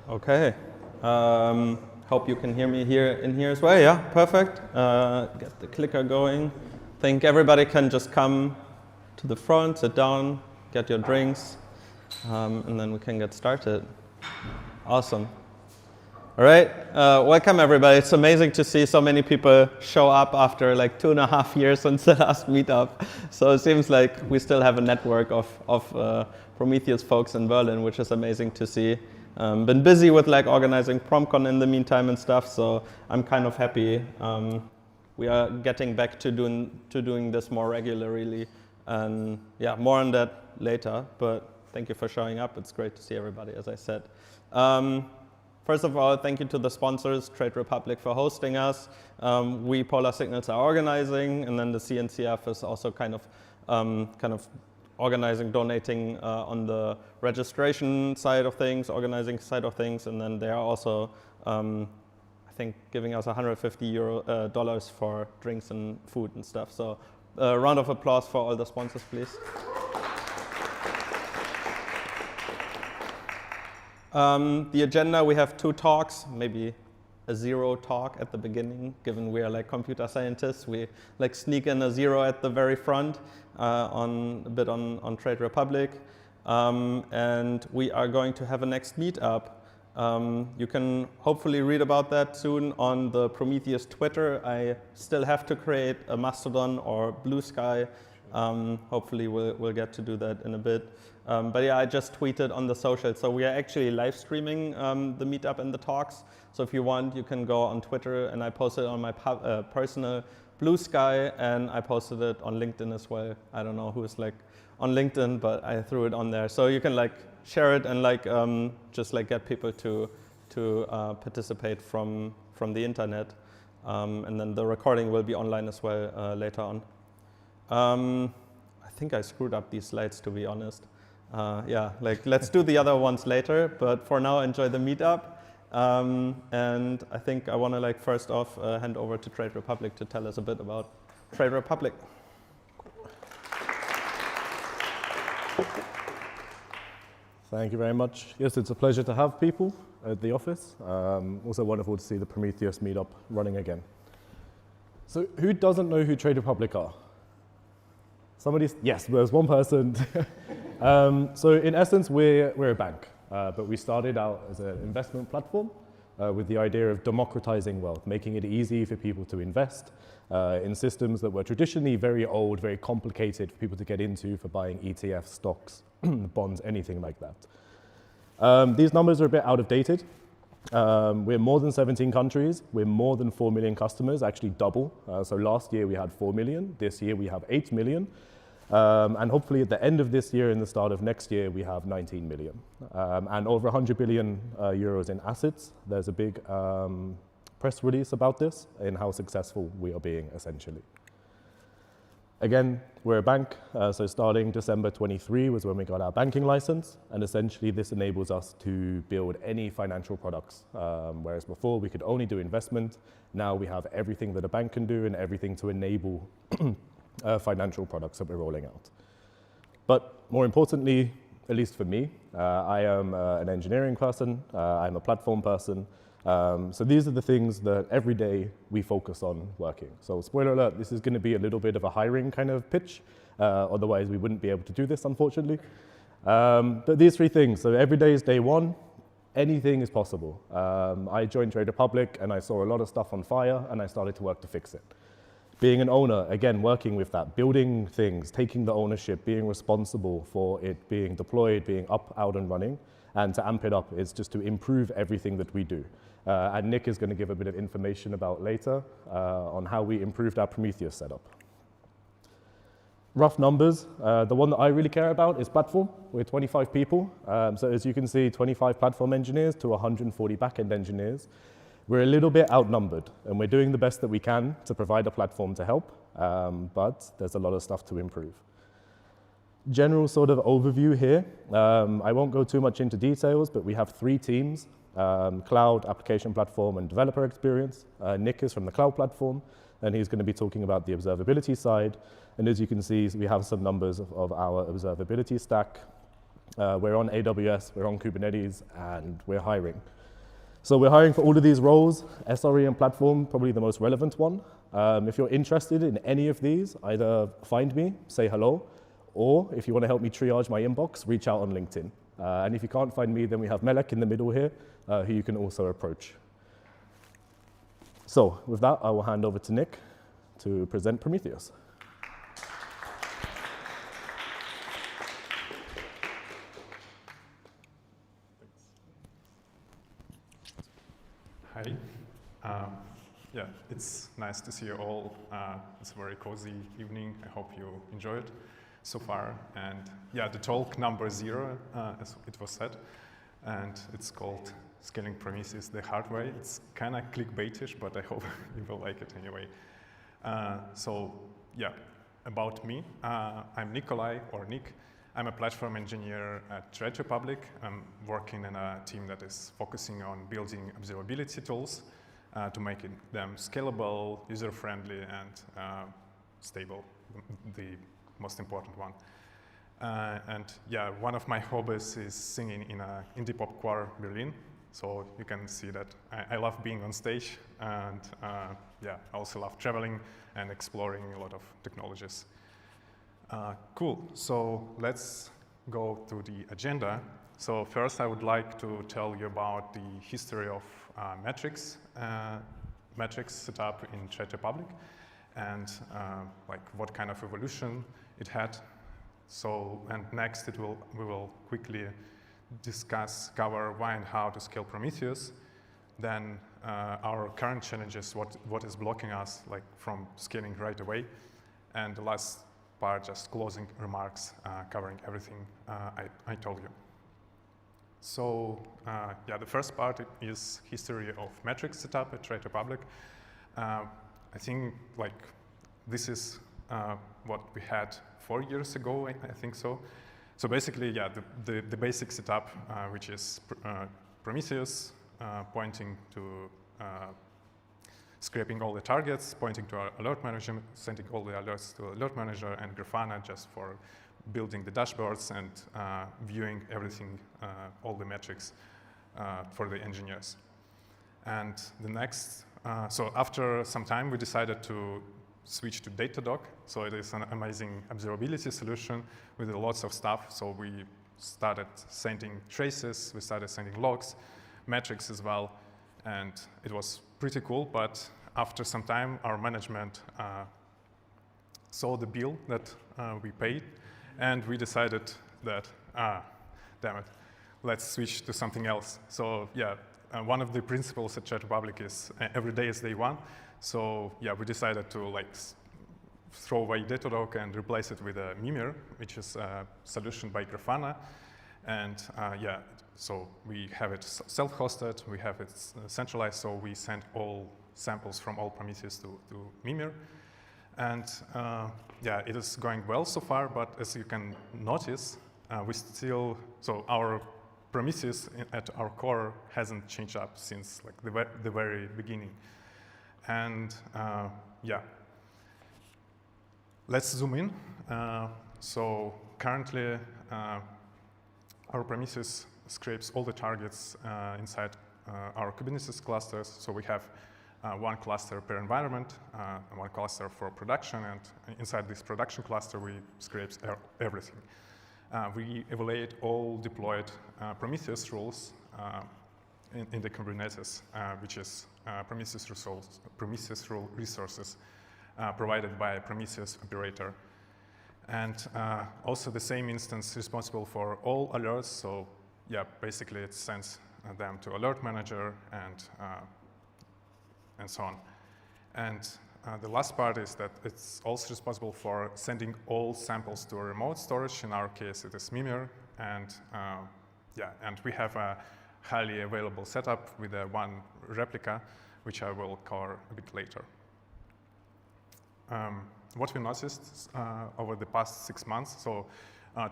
Okay. Hope you can hear me in here as well. Yeah, perfect. Get the clicker going. Think everybody can just come to the front, sit down, get your drinks, and then we can get started. Awesome. All right, welcome everybody. It's amazing to see so many people show up after like 2.5 years since the last meetup. So it seems like we still have a network of Prometheus folks in Berlin, which is amazing to see. Been busy with like organizing PromCon in the meantime and stuff, so I'm kind of happy. We are getting back to doing this more regularly, and yeah, more on that later. But thank you for showing up. It's great to see everybody, as I said. First of all, thank you to the sponsors, Trade Republic, for hosting us. We, Polar Signals, are organizing, and then the CNCF is also kind of organizing, donating on the registration side of things, organizing side of things, and then they are also, I think, giving us $150 for drinks and food and stuff. So a round of applause for all the sponsors, please. The agenda, we have 2 talks, maybe a 0 talk at the beginning, given we are like computer scientists. We like sneak in a 0 at the very front on Trade Republic. And we are going to have a next meetup. You can hopefully read about that soon on the Prometheus Twitter. I still have to create a Mastodon or Blue Sky. Hopefully we'll get to do that in a bit. But yeah, I just tweeted on the social. So we are actually live streaming the meetup and the talks. So if you want, you can go on Twitter, and I posted it on my personal Blue Sky, and I posted it on LinkedIn as well. I don't know who's like on LinkedIn, but I threw it on there. So you can like share it and like just like get people to participate from the internet. And then the recording will be online as well later on. I think I screwed up these slides, to be honest. Yeah, like let's do the other ones later, but for now, enjoy the meetup. And I think I want to like first off hand over to Trade Republic to tell us a bit about Trade Republic. Thank you very much. Yes, it's a pleasure to have people at the office. Also wonderful to see the Prometheus meetup running again. So who doesn't know who Trade Republic are? Yes, there's one person. So in essence, we're a bank, but we started out as an investment platform with the idea of democratizing wealth, making it easy for people to invest in systems that were traditionally very old, very complicated for people to get into for buying ETFs, stocks, bonds, anything like that. These numbers are a bit outdated. We're more than 17 countries. We're more than 4 million customers, actually double. So last year we had 4 million. This year we have 8 million. And hopefully at the end of this year and the start of next year, we have 19 million. And over 100 billion euros in assets. There's a big press release about this and how successful we are being, essentially. Again, we're a bank, so starting December 23 was when we got our banking license, and essentially this enables us to build any financial products, whereas before we could only do investment. Now we have everything that a bank can do and everything to enable financial products that we're rolling out. But more importantly, at least for me, I am an engineering person, I'm a platform person. So these are the things that every day we focus on working. So spoiler alert, this is going to be a little bit of a hiring kind of pitch. Otherwise, we wouldn't be able to do this, unfortunately. But these 3 things, so every day is day 1. Anything is possible. I joined Trade Republic, and I saw a lot of stuff on fire, and I started to work to fix it. Being an owner, again, working with that, building things, taking the ownership, being responsible for it being deployed, being up, out, and running. And to amp it up is just to improve everything that we do. And Nick is going to give a bit of information about later on how we improved our Prometheus setup. Rough numbers, the one that I really care about is platform. We're 25 people. So as you can see, 25 platform engineers to 140 backend engineers. We're a little bit outnumbered, and we're doing the best that we can to provide a platform to help, but there's a lot of stuff to improve. General sort of overview here. I won't go too much into details, but we have 3 teams, cloud, application platform, and developer experience. Nick is from the cloud platform, and he's going to be talking about the observability side. And as you can see, we have some numbers of our observability stack. We're on AWS, we're on Kubernetes, and we're hiring. So we're hiring for all of these roles, SRE and platform, probably the most relevant one. If you're interested in any of these, either find me, say hello, or if you want to help me triage my inbox, reach out on LinkedIn. And if you can't find me, then we have Melek in the middle here, who you can also approach. So with that, I will hand over to Nick to present Prometheus. Hi. Yeah, it's nice to see you all. It's a very cozy evening. I hope you enjoy it so far. And yeah, the talk number 0, as it was said, and it's called Scaling Prometheus the Hard Way. It's kind of clickbaitish, but I hope you will like it anyway. So yeah, about me, I'm Nikolai, or Nick. I'm a platform engineer at Trade Republic. I'm working in a team that is focusing on building observability tools to make them scalable, user-friendly, and stable, the most important one. And yeah, one of my hobbies is singing in a indie pop choir Berlin. So you can see that I love being on stage, and yeah, I also love traveling and exploring a lot of technologies. Cool, so let's go to the agenda. So first I would like to tell you about the history of metrics setup in Trade Republic, and like what kind of evolution it had. So, and next we will quickly cover why and how to scale Prometheus. Then our current challenges, what is blocking us like from scaling right away. And the last part, just closing remarks, covering everything I told you. So yeah, the first part is history of metrics setup at Trade Republic. I think like this is what we had 4 years ago, I think so. So basically, yeah, the basic setup, which is Prometheus, pointing to scraping all the targets, pointing to our alert manager, sending all the alerts to alert manager, and Grafana just for building the dashboards and viewing everything, all the metrics for the engineers. And the next, so after some time, we decided to switch to Datadog. So it is an amazing observability solution with lots of stuff. So we started sending traces, we started sending logs, metrics as well, and it was pretty cool. But after some time, our management saw the bill that we paid, and we decided that, damn it, let's switch to something else. So yeah, one of the principles at Trade Republic is every day is day one. So yeah, we decided to like throw away Datadog and replace it with a Mimir, which is a solution by Grafana. And yeah, so we have it self-hosted, we have it centralized, so we send all samples from all Prometheus to Mimir. And yeah, it is going well so far, but as you can notice, we still, so our Prometheus at our core hasn't changed up since like the very beginning. And yeah, let's zoom in. So currently, our Prometheus scrapes all the targets inside our Kubernetes clusters. So we have one cluster per environment, one cluster for production, and inside this production cluster, we scrape everything. We evaluate all deployed Prometheus rules in the Kubernetes, which is Prometheus rule resources provided by a Prometheus operator. And also the same instance responsible for all alerts. So yeah, basically it sends them to alert manager and so on. And the last part is that it's also responsible for sending all samples to a remote storage. In our case, it is Mimir. And yeah, and we have a highly available setup with one replica, which I will cover a bit later. What we noticed over the past 6 months, so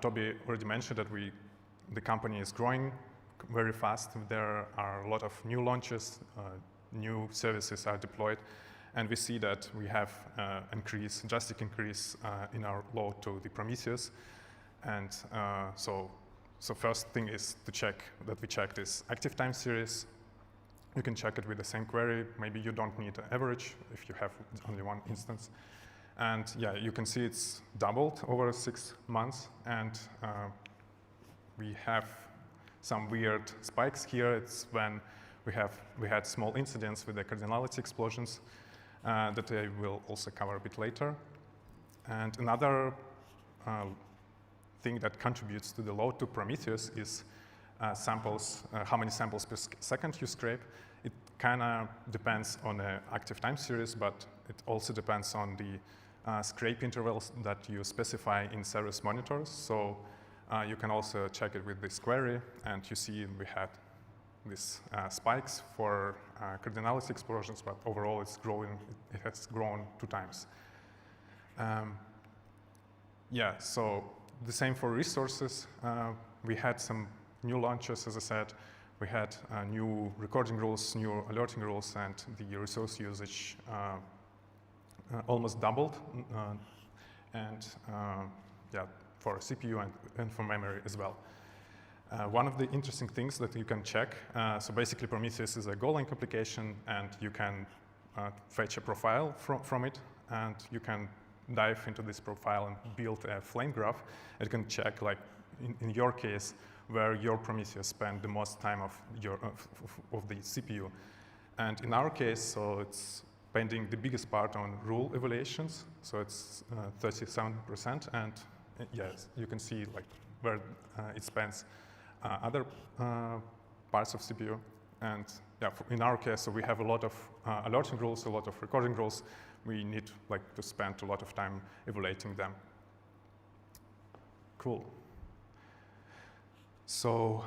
Toby already mentioned that the company is growing very fast. There are a lot of new launches, new services are deployed, and we see that we have drastic increase in our load to the Prometheus. And so first thing is to check that we check this active time series. You can check it with the same query. Maybe you don't need an average if you have only one instance. And yeah, you can see it's doubled over 6 months. And we have some weird spikes here. It's when we had small incidents with the cardinality explosions that I will also cover a bit later. And another thing that contributes to the load to Prometheus is samples, how many samples per second you scrape. It kind of depends on the active time series, but it also depends on the scrape intervals that you specify in service monitors. So you can also check it with this query, and you see we had these spikes for cardinality explosions, but overall it's growing. It has grown 2 times. Yeah, so the same for resources. We had some new launches, as I said. We had new recording rules, new alerting rules, and the resource usage almost doubled. Yeah, for CPU and for memory as well. One of the interesting things that you can check, so basically Prometheus is a Golang application, and you can fetch a profile from it, and you can dive into this profile and build a flame graph. And you can check, like in your case, where your Prometheus spent the most time of the CPU. And in our case, so it's spending the biggest part on rule evaluations, so it's 37%, and yes, you can see like where it spends other parts of CPU. And yeah, in our case, so we have a lot of alerting rules, a lot of recording rules. We need like to spend a lot of time evaluating them. Cool. So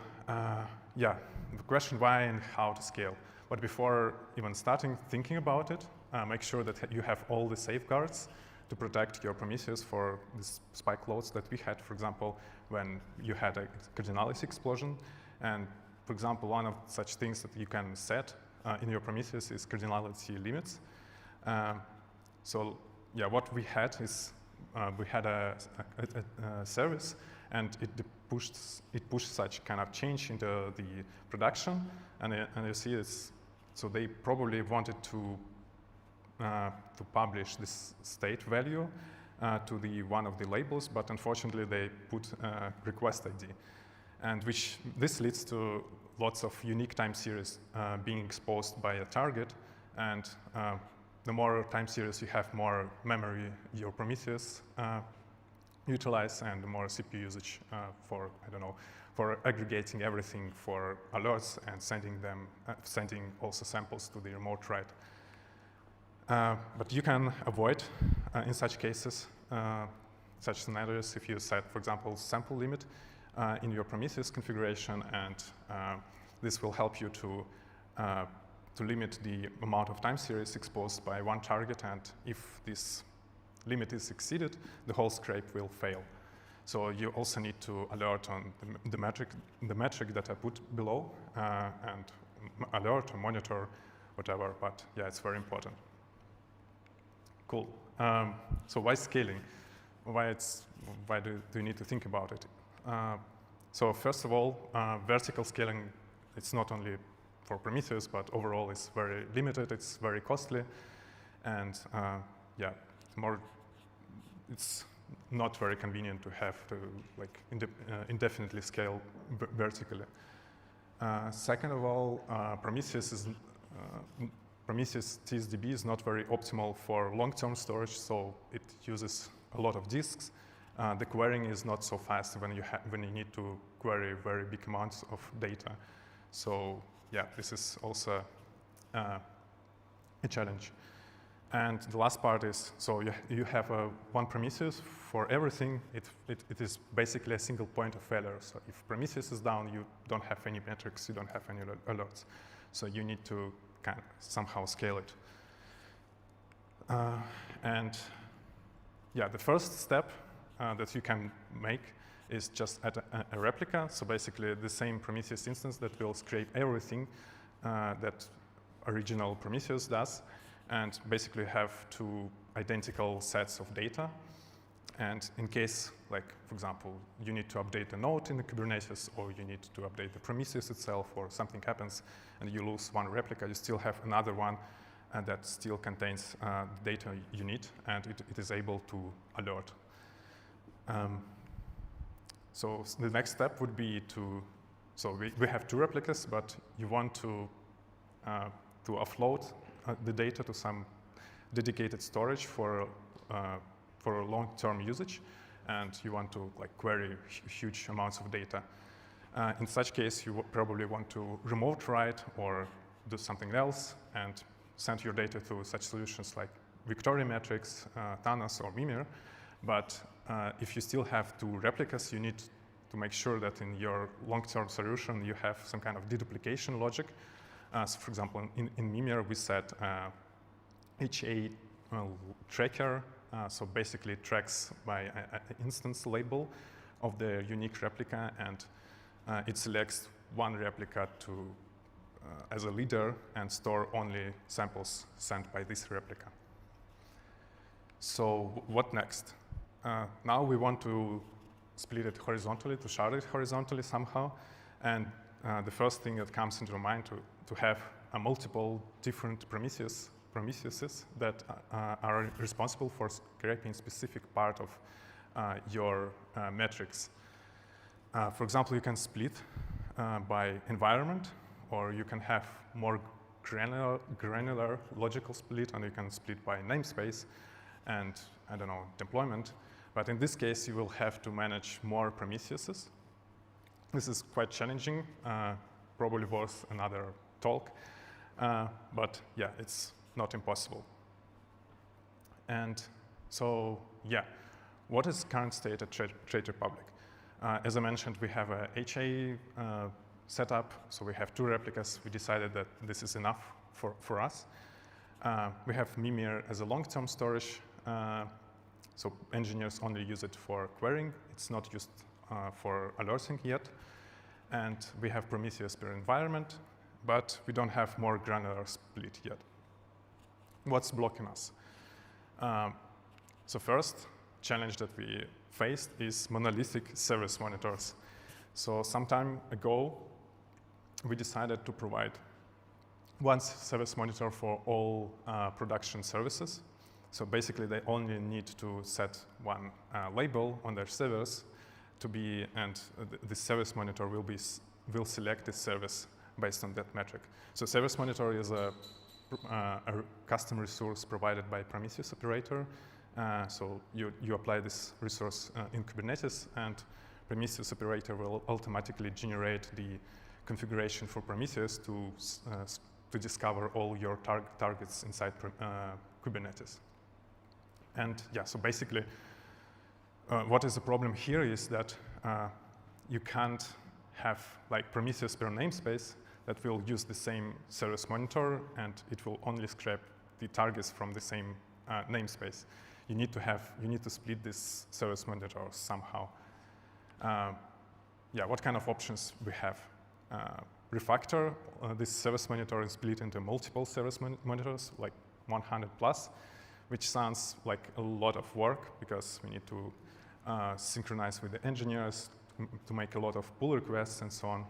yeah, the question why and how to scale. But before even starting thinking about it, make sure that you have all the safeguards to protect your Prometheus for these spike loads that we had, for example, when you had a cardinality explosion. And for example, one of such things that you can set in your Prometheus is cardinality limits. So yeah, what we had is we had a service, and it pushed such kind of change into the production, and you see it's, so they probably wanted to publish this state value to the one of the labels, but unfortunately they put request ID, and this leads to lots of unique time series being exposed by a target, and the more time series you have, more memory your Prometheus utilize, and the more CPU usage for, I don't know, for aggregating everything for alerts and sending also samples to the remote write. But you can avoid, in such cases, such scenarios if you set, for example, sample limit in your Prometheus configuration, and this will help you to limit the amount of time series exposed by one target, and if this limit is exceeded, the whole scrape will fail. So you also need to alert on the metric that I put below, and alert or monitor, whatever, but yeah, it's very important. Cool. So why scaling? Why do you need to think about it? So first of all, vertical scaling, it's not only for Prometheus, but overall it's very limited, it's very costly, and yeah, it's not very convenient to have to like indefinitely scale vertically. Second of all, Prometheus TSDB is not very optimal for long-term storage, so it uses a lot of disks. The querying is not so fast when you need to query very big amounts of data. So yeah, this is also a challenge. And the last part is, so you have one Prometheus for everything. It is basically a single point of failure. So if Prometheus is down, you don't have any metrics, you don't have any alerts. So you need to kind of somehow scale it. And yeah, the first step that you can make is just add a replica. So basically the same Prometheus instance that will scrape everything that original Prometheus does, and basically have two identical sets of data. And in case, like, for example, you need to update a node in the Kubernetes, or you need to update the Prometheus itself, or something happens and you lose one replica, you still have another one that still contains the data you need, and it is able to alert. So the next step would be so we have 2 replicas, but you want to offload the data to some dedicated storage for long-term usage, and you want to like query huge amounts of data. In such case, you probably want to remote write or do something else and send your data to such solutions like Victoria Metrics, Thanos, or Mimir. But if you still have 2 replicas, you need to make sure that in your long-term solution you have some kind of deduplication logic. So for example, in Mimir we set HA tracker, so basically it tracks by an instance label of the unique replica, and it selects one replica as a leader and store only samples sent by this replica. So what next? Now we want to split it horizontally, to shard it horizontally somehow, and the first thing that comes into mind to have multiple different Prometheuses that are responsible for scraping specific part of your metrics. For example, you can split by environment, or you can have more granular logical split, and you can split by namespace and, I don't know, deployment. But in this case, you will have to manage more Prometheuses. This is quite challenging, probably worth another talk. But yeah, it's not impossible. And so, yeah, what is current state at Trade Republic? As I mentioned, we have a HA setup, so we have 2 replicas. We decided that this is enough for us. We have Mimir as a long-term storage, so engineers only use it for querying. It's not used for alerting yet. And we have Prometheus per environment, but we don't have more granular split yet. What's blocking us? So first challenge that we faced is monolithic service monitors. So some time ago, we decided to provide one service monitor for all production services. So basically, they only need to set one label on their servers to be, and the service monitor will select the service based on that metric. So service monitor is a custom resource provided by Prometheus operator. So you apply this resource in Kubernetes, and Prometheus operator will automatically generate the configuration for Prometheus to discover all your targets inside Kubernetes. And yeah, so basically, what is the problem here is that you can't have like Prometheus per namespace that will use the same service monitor, and it will only scrape the targets from the same namespace. You need to split this service monitor somehow. Yeah, what kind of options we have? Refactor this service monitor and split into multiple service monitors, like 100 plus, which sounds like a lot of work because we need to synchronize with the engineers to make a lot of pull requests and so on.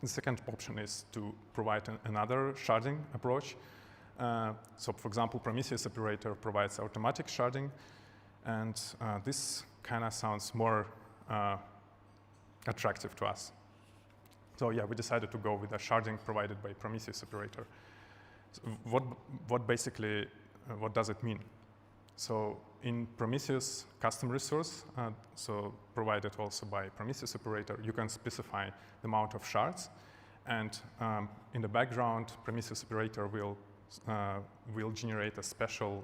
The second option is to provide another sharding approach. So for example, Prometheus operator provides automatic sharding, and this kind of sounds more attractive to us. So yeah, we decided to go with a sharding provided by Prometheus operator. So what does it mean? So in Prometheus custom resource, so provided also by Prometheus operator, you can specify the amount of shards, and in the background, Prometheus operator will generate a special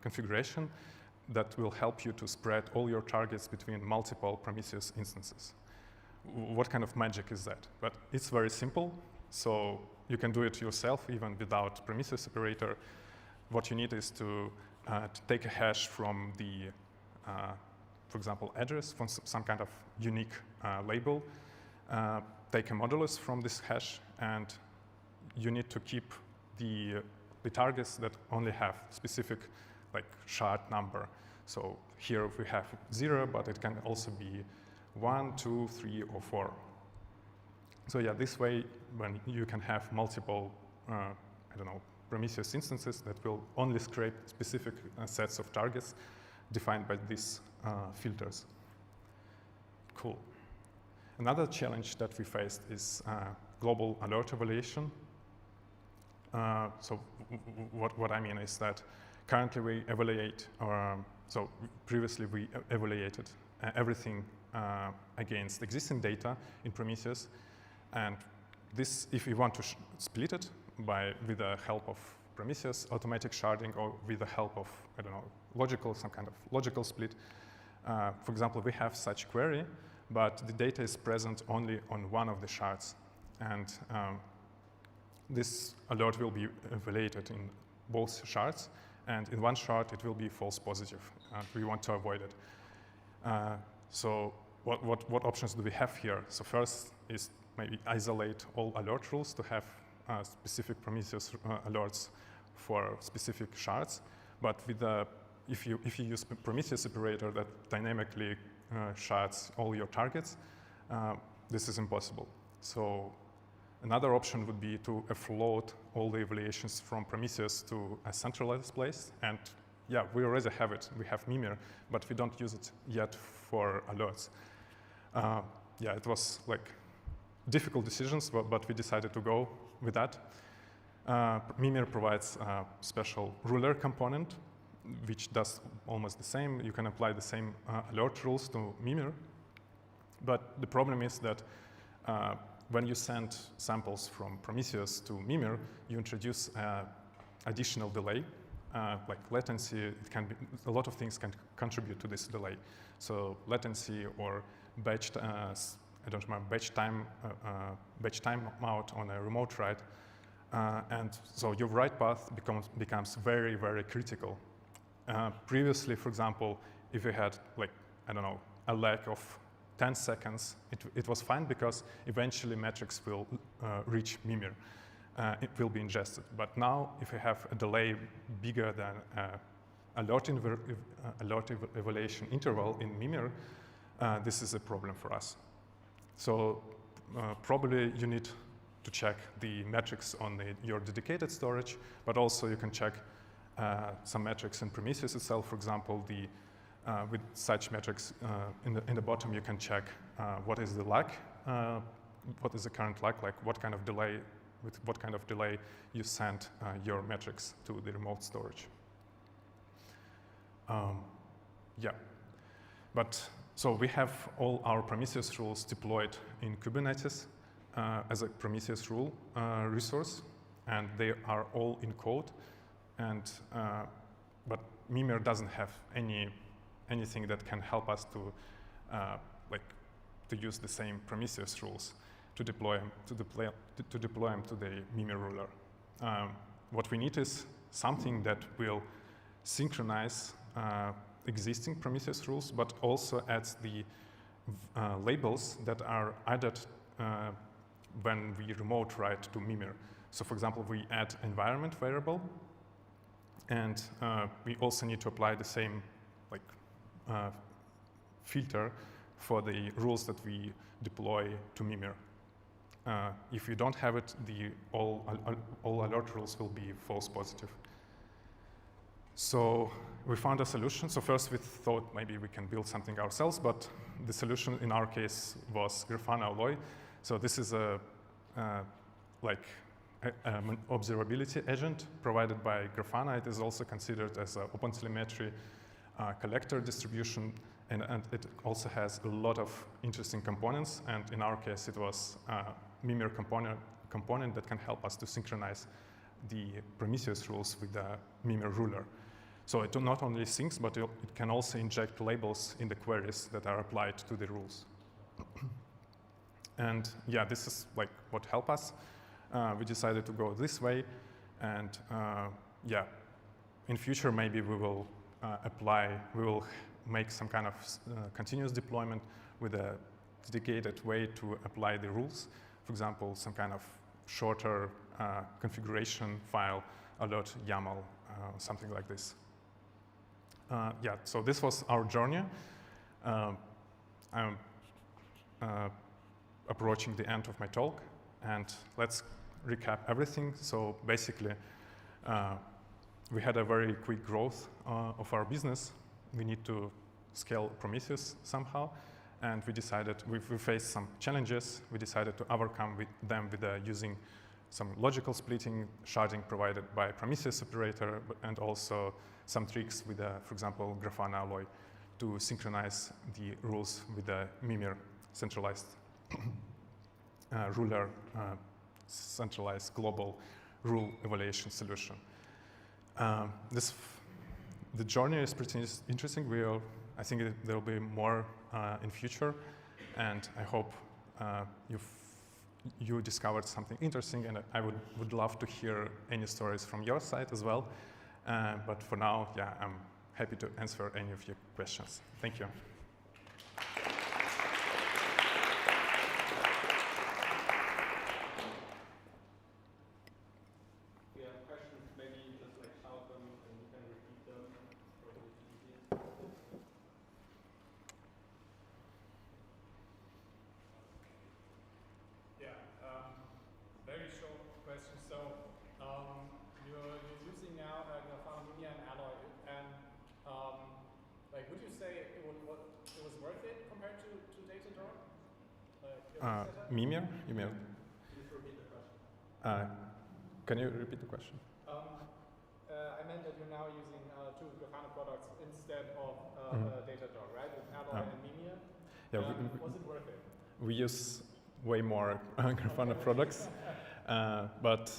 configuration that will help you to spread all your targets between multiple Prometheus instances. What kind of magic is that? But it's very simple, so you can do it yourself even without Prometheus operator. What you need is to take a hash from the, for example, address, from some kind of unique label, take a modulus from this hash, and you need to keep the targets that only have specific like shard number. So here we have 0, but it can also be 1, 2, 3, or 4. So yeah, this way, when you can have multiple, I don't know, Prometheus instances that will only scrape specific sets of targets defined by these filters. Cool. Another challenge that we faced is global alert evaluation. So what I mean is that currently we evaluate, so previously we evaluated everything against existing data in Prometheus, and this, if we want to split it with the help of Prometheus automatic sharding, or with the help of, I don't know, some kind of logical split. For example, we have such query, but the data is present only on one of the shards, and this alert will be evaluated in both shards, and in one shard it will be false positive, and we want to avoid it. So what options do we have here? So first is maybe isolate all alert rules to have specific Prometheus alerts for specific shards, but with the, if you use Prometheus operator that dynamically shards all your targets, this is impossible. So another option would be to offload all the evaluations from Prometheus to a centralized place. And yeah, we already have it. We have Mimir, but we don't use it yet for alerts. Yeah, it was like difficult decisions, but we decided to go with that. Mimir provides a special ruler component, which does almost the same. You can apply the same alert rules to Mimir. But the problem is that when you send samples from Prometheus to Mimir, you introduce additional delay, like latency. It can be, a lot of things can contribute to this delay. So latency or batch, I don't remember, batch time out on a remote write. And so your write path becomes very, very critical. Previously, for example, if you had, like, I don't know, a lag of 10 seconds, it was fine because eventually metrics will reach Mimir. It will be ingested. But now, if you have a delay bigger than alert evaluation interval in Mimir, this is a problem for us. So probably you need to check the metrics on your dedicated storage, but also you can check some metrics in Prometheus itself. For example, with such metrics in the bottom, you can check what is the lag, what is the current lag, like what kind of delay, with what kind of delay you send your metrics to the remote storage. Yeah, but so we have all our Prometheus rules deployed in Kubernetes as a Prometheus rule resource, and they are all in code. And but Mimir doesn't have anything that can help us to to use the same Prometheus rules to deploy them to the Mimir ruler. What we need is something that will synchronize existing Prometheus rules, but also adds the labels that are added when we remote write to Mimir. So for example, we add environment variable, and we also need to apply the same filter for the rules that we deploy to Mimir. If you don't have it, all alert rules will be false positive. So we found a solution. So first we thought maybe we can build something ourselves, but the solution in our case was Grafana Alloy. So this is an observability agent provided by Grafana. It is also considered as an OpenTelemetry collector distribution, and it also has a lot of interesting components. And in our case, it was a Mimir component that can help us to synchronize the Prometheus rules with the Mimir ruler. So it not only syncs, but it can also inject labels in the queries that are applied to the rules. And yeah, this is like what helped us. We decided to go this way, and yeah, in future maybe we will make some kind of continuous deployment with a dedicated way to apply the rules. For example, some kind of shorter configuration file, alert YAML, something like this. Yeah, so this was our journey. I'm approaching the end of my talk, and let's recap everything. So basically, we had a very quick growth of our business. We need to scale Prometheus somehow, and we decided, we faced some challenges. We decided to overcome them with using some logical splitting, sharding provided by Prometheus operator, and also some tricks with, for example, Grafana alloy to synchronize the rules with the Mimir centralized ruler, centralized global rule evaluation solution. The journey is pretty interesting. I think there will be more in future, and I hope you discovered something interesting, and I would love to hear any stories from your side as well. But for now, yeah, I'm happy to answer any of your questions. Thank you. If you have questions, maybe just like shout them and you can repeat them. Probably easier. Yeah, very short question. So you're using now Grafana and alloy, and like, would you say it was worth it compared to Datadog? Mimir? You mean? Please repeat the question. Can you repeat the question? I meant that you're now using two Grafana products instead of Datadog, right? With alloy and Mimir. Yeah, was it worth it? we use way more Grafana products, but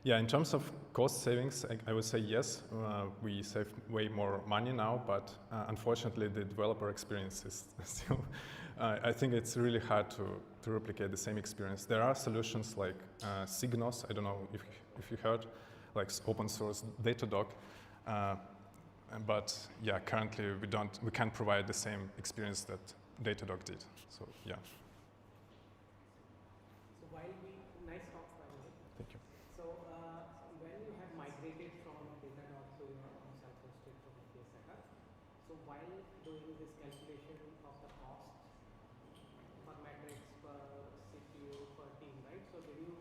yeah, in terms of cost savings, I would say yes. We save way more money now, but unfortunately, the developer experience is still. I think it's really hard to replicate the same experience. There are solutions like Signos. I don't know if you heard, like open source Datadog, but yeah, currently we can't provide the same experience that Datadog did. So yeah. So while nice talk, by the way. Thank you. So when you have migrated from Datadog to your self-hosted Prometheus setup, so while doing this calculation of the cost per metrics, per CPU, per team, right? So did you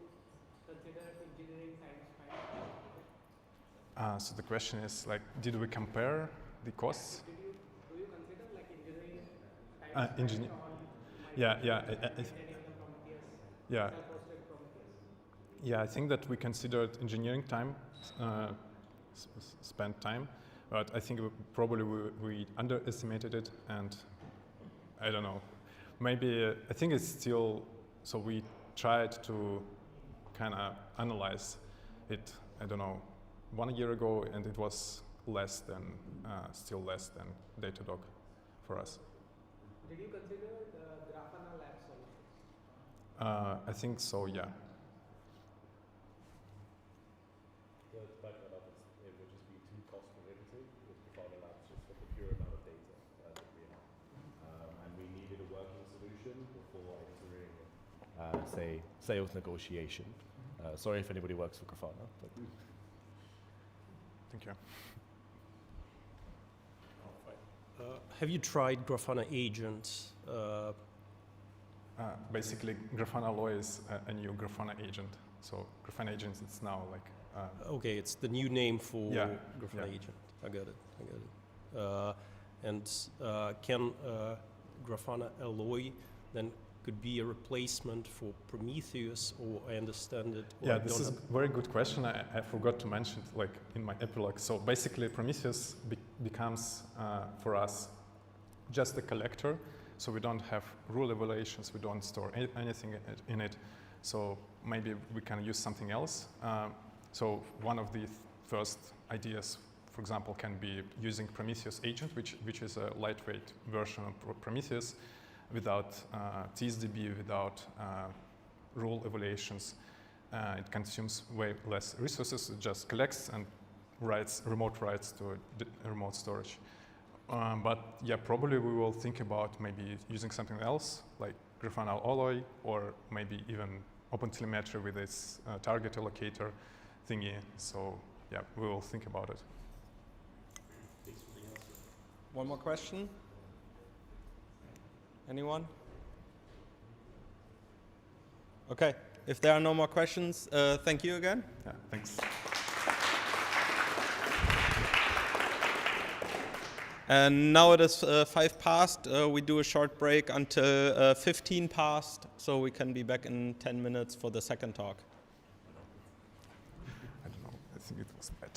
consider engineering time spent? So the question is, like, did we compare the costs? Do you consider like engineering time spent on Yeah. self-hosted Prometheus? Yeah, I think that we considered engineering time, spent time, but I think probably we underestimated it, and I don't know. Maybe I think it's still. So we tried to kind of analyze it. I don't know, 1 year ago, and it was still less than Datadog for us. Did you consider the Grafana Lab solutions? I think so, yeah. To back that up, it would just be too cost prohibitive with Grafana Labs just for the pure amount of data that we have. And we needed a working solution before entering, say, sales negotiation. Sorry if anybody works for Grafana. But Thank you. Have you tried Grafana agents? Basically, Grafana alloy is a new Grafana agent. So Grafana agents, it's now like. Okay, it's the new name for Yeah, Grafana yeah. agent. I got it. And can Grafana alloy then could be a replacement for Prometheus, or I understand it? Or Yeah, I this don't is a very good question. I forgot to mention it, like in my epilogue. So basically, Prometheus becomes for us just a collector. So we don't have rule evaluations. We don't store anything in it. So maybe we can use something else. So one of the first ideas, for example, can be using Prometheus agent, which is a lightweight version of Prometheus, without TSDB, without rule evaluations. It consumes way less resources. It just collects and writes remote writes to remote storage. But yeah, probably we will think about maybe using something else like Grafana alloy, or maybe even OpenTelemetry with its target allocator thingy. So yeah, we will think about it. Thanks for the answer. One more question? Anyone? Okay, if there are no more questions, thank you again. Yeah, thanks. And now it is 5 past. We do a short break until 15 past, so we can be back in 10 minutes for the second talk. I don't know, I think it was bad.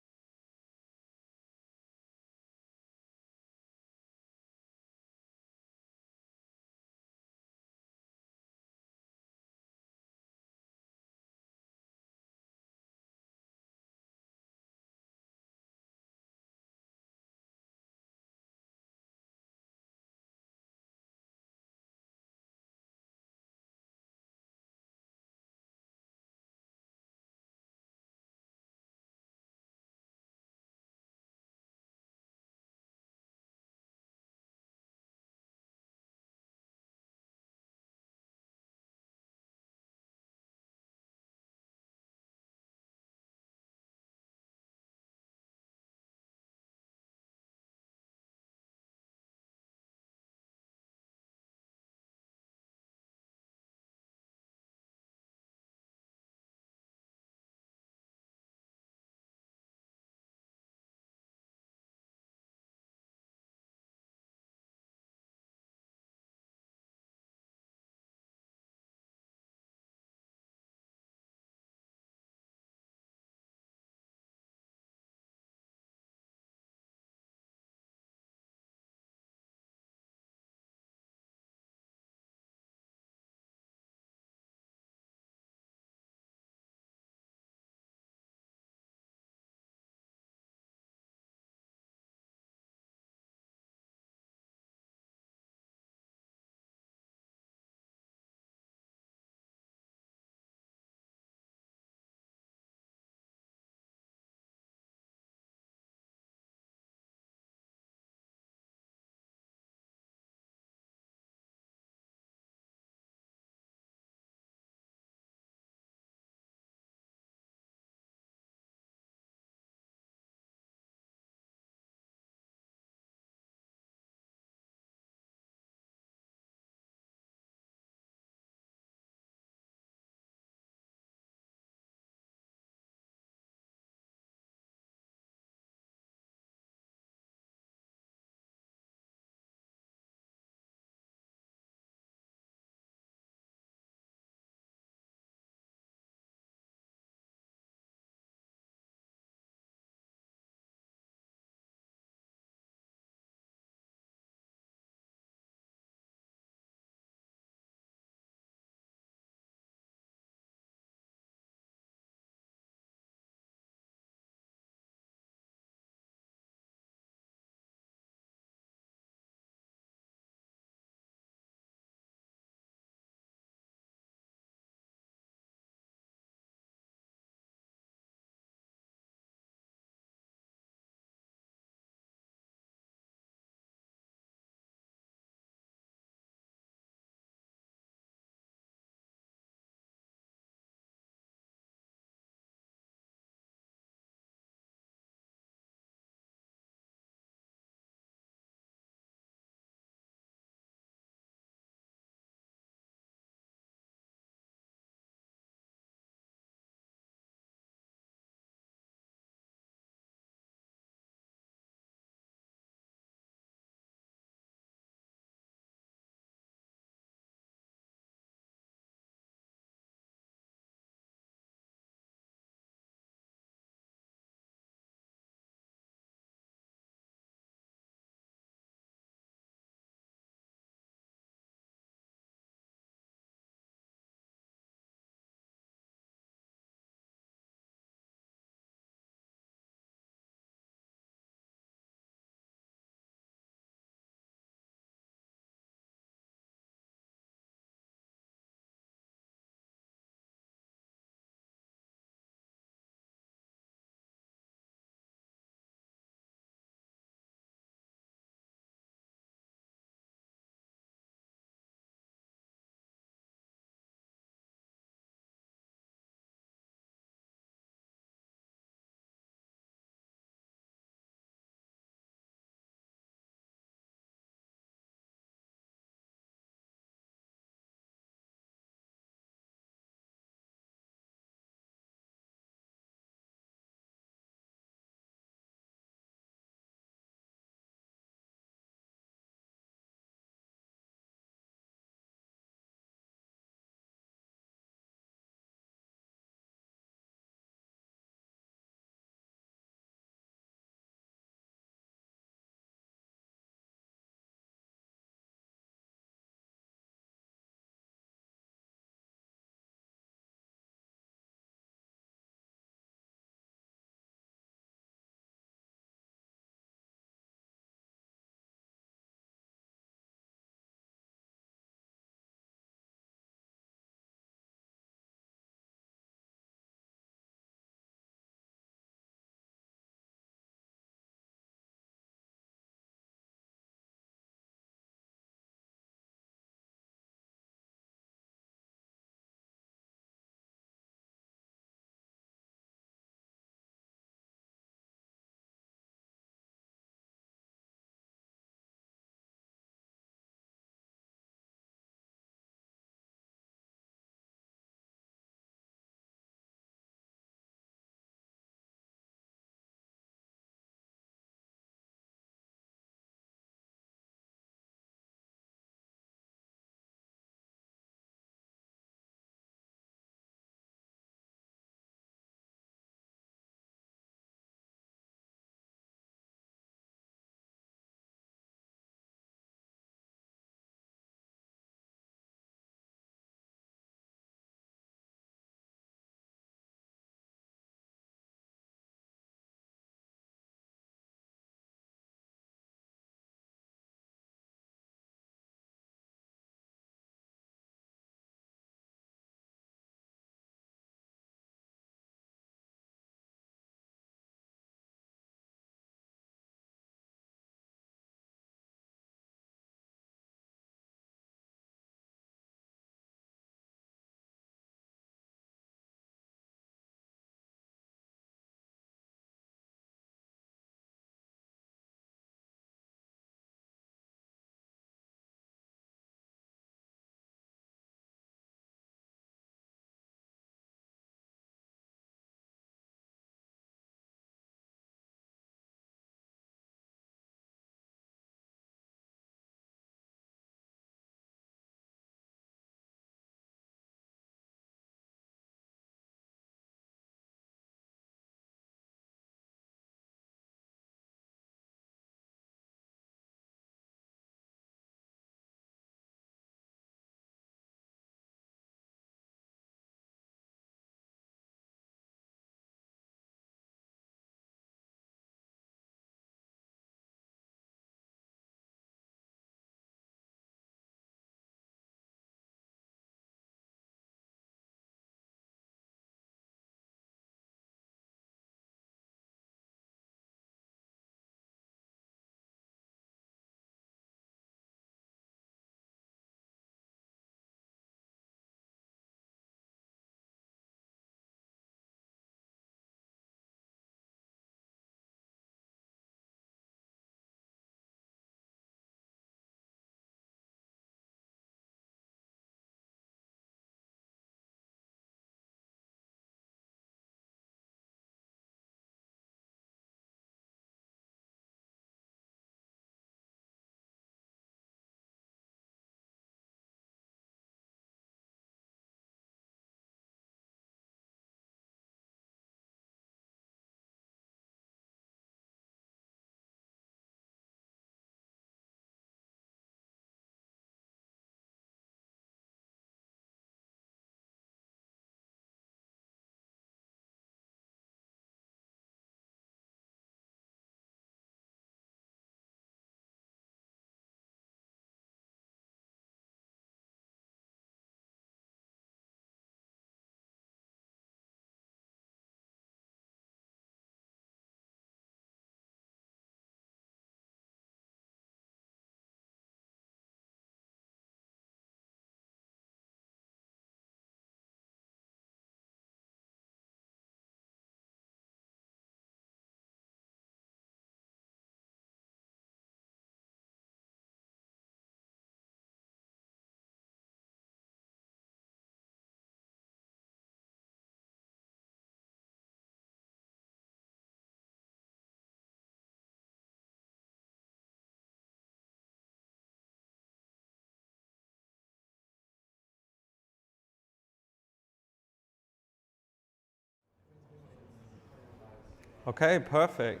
Okay, perfect.